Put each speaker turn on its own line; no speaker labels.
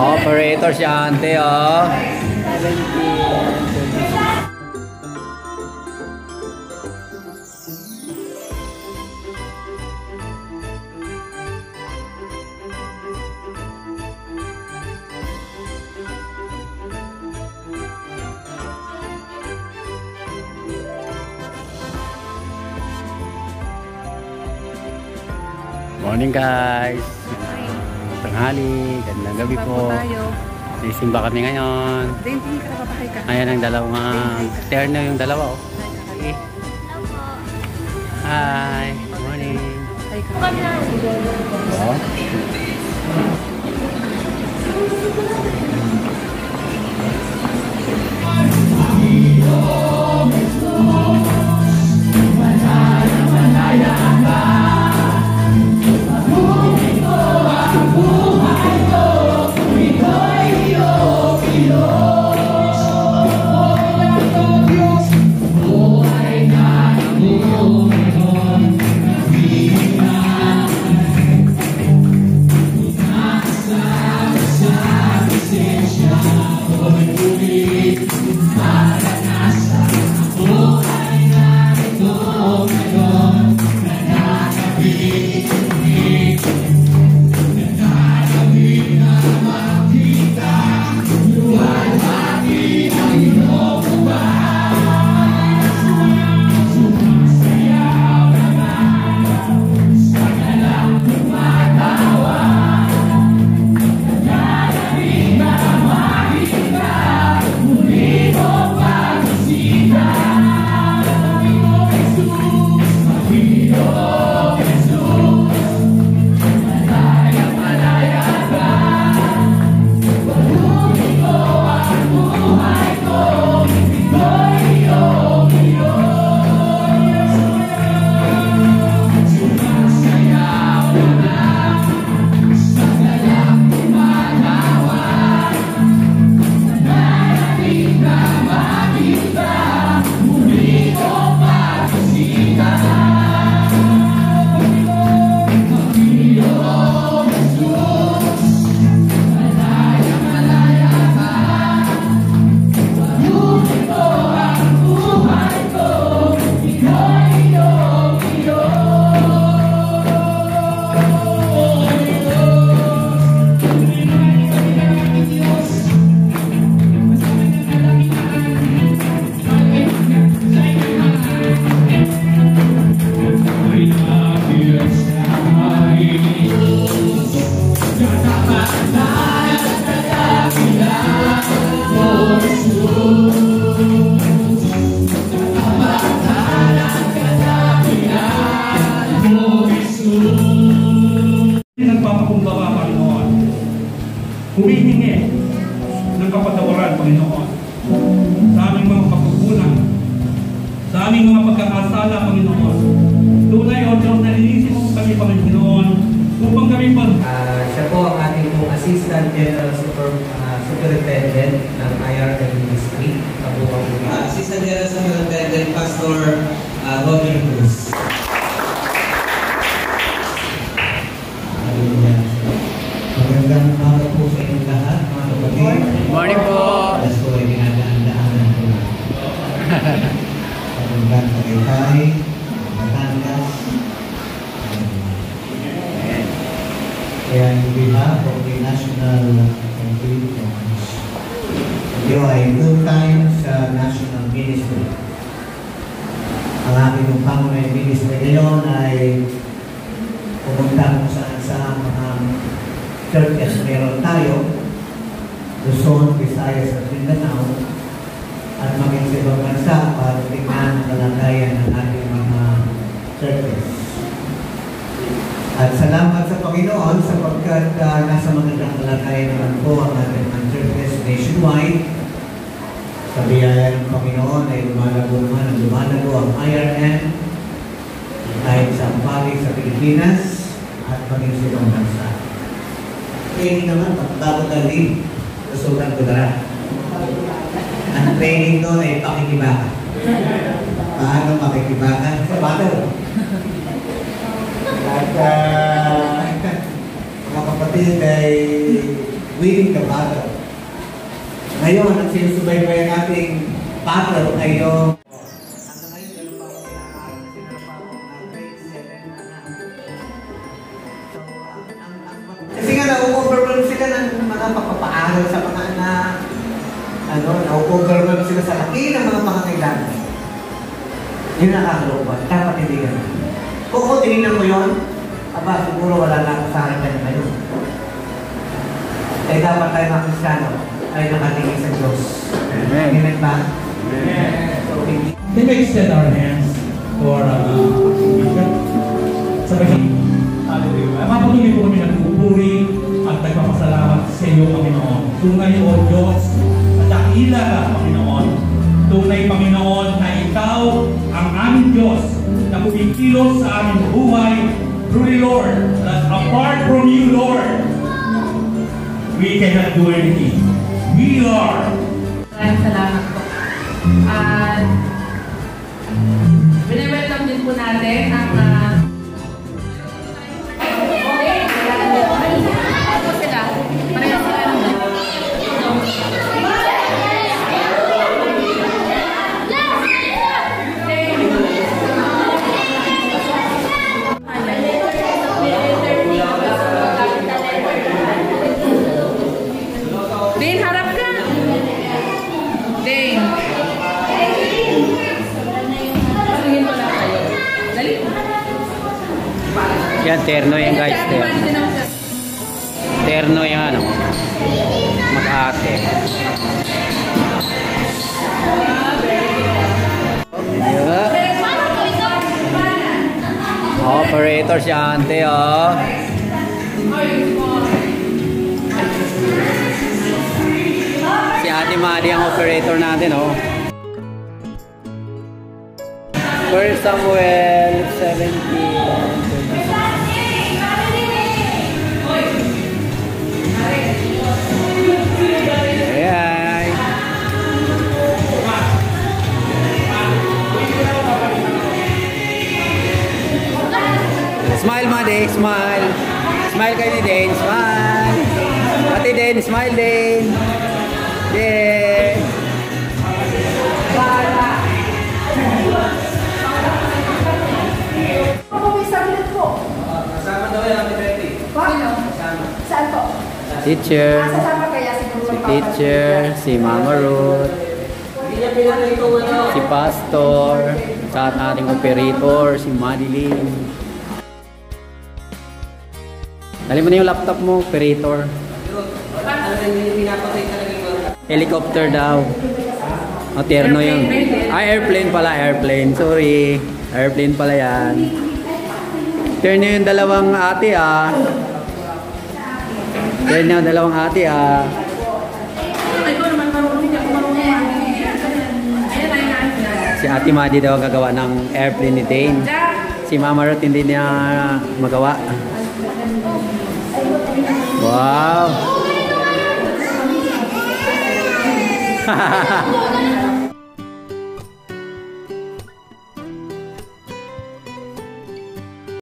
Operator si ante, oh. Morning guys. Tanghali, gandang gabi po. Sisimba kami ngayon. Ayan ang dalawang terno yung dalawa, oh. Okay. Hi, morning. Oh.
Nagpapakumbaba, Panginoon. Humihingi ng kapatawaran, Panginoon, sa aming mga pagkukulang, sa aming mga pagkakasala, Panginoon. Tunay o Diyos, nalinisin mo kami, Panginoon, upang kami
siya po ang ating Assistant General Superintendent ng IRM Ministry.
Assistant General Superintendent, Pastor Roger Cruz.
Magandang umaga po sa inyong lahat, mga kapatid.
Morning po.
Alas po ay dinadaan-daanan po na. Magandang Tagaytay, Batangas. Kaya in behalf of the National Conference, ito ay good time sa National Ministry. Ang aking pangunahing ministry ngayon ay pumunta kung saan sa mga churches meron tayo, Luzon, Visayas at Mindanao, at maging sa ibang bansa para tingnan ang kalagayan ng ating mga churches. At salamat sa Panginoon sapagkat nasa magandang kalagayan naman po ang ating mga churches nationwide. Sa biyaya ng Panginoon ay lumalago naman ang lumalago ang IRN kahit sa Ampali sa Pilipinas at maging sa ibang bansa. Training naman, pagkabot ang lead, susukan ko dara. Ang training doon ay pakikibaka. Paano makikibaka? Sa battle. At mga kapatid ay winning the battle. Ngayon, ang sinusubaybay nating battle ay yung kasi nga na-overwhelm sila ng mga papapaaral sa mga anak. Na-overwhelm sila sa laki ng mga pangangailangan. Yun ang nakakalungkot. Dapat hindi ganun. Kung tinignan mo yun, aba, siguro wala na ako sa akin na ngayon. Kaya dapat tayo mga Kristiyano ay nakatingin sa Diyos. Amen ba?
Amen. Then we extend our hands for Hallelujah. Mapatuloy po kami nagpupuri at nagpapasalamat sa iyo, Panginoon. Tunay o Diyos, at dakila ka, Panginoon. Tunay, Panginoon, na ikaw ang aming Diyos na pumikilos sa aming buhay through the Lord. That apart from you, Lord, we cannot do anything. We are.
Maraming salamat po. At welcome din po natin ang
yan, terno yan guys. Terno yan, mag-ate. Operator si ante, oh. Si Ate Madi ang operator natin, oh. 1 Samuel 17. Smile, Madi, smile. Smile kayo ni Dane, smile. Ate Dane, smile Dane. Dane.
Ako may sabihin po.
Kasama daw yan, Ate Betty.
Paano? Saan po?
Teacher.
Sasama kaya siguro
Si teacher, si Mama Ruth. Si Pastor. Sa ating operator, si Madeline. Dali mo na yung laptop mo, operator. Helicopter daw. O, terno yun. Ay, airplane pala, airplane. Sorry. Airplane pala yan. Terno yung dalawang ate, ah. Terno yung dalawang ate, ah. Si Ate Madi daw gagawa ng airplane ni Dane. Si Mama Ruth hindi niya magawa. Wow!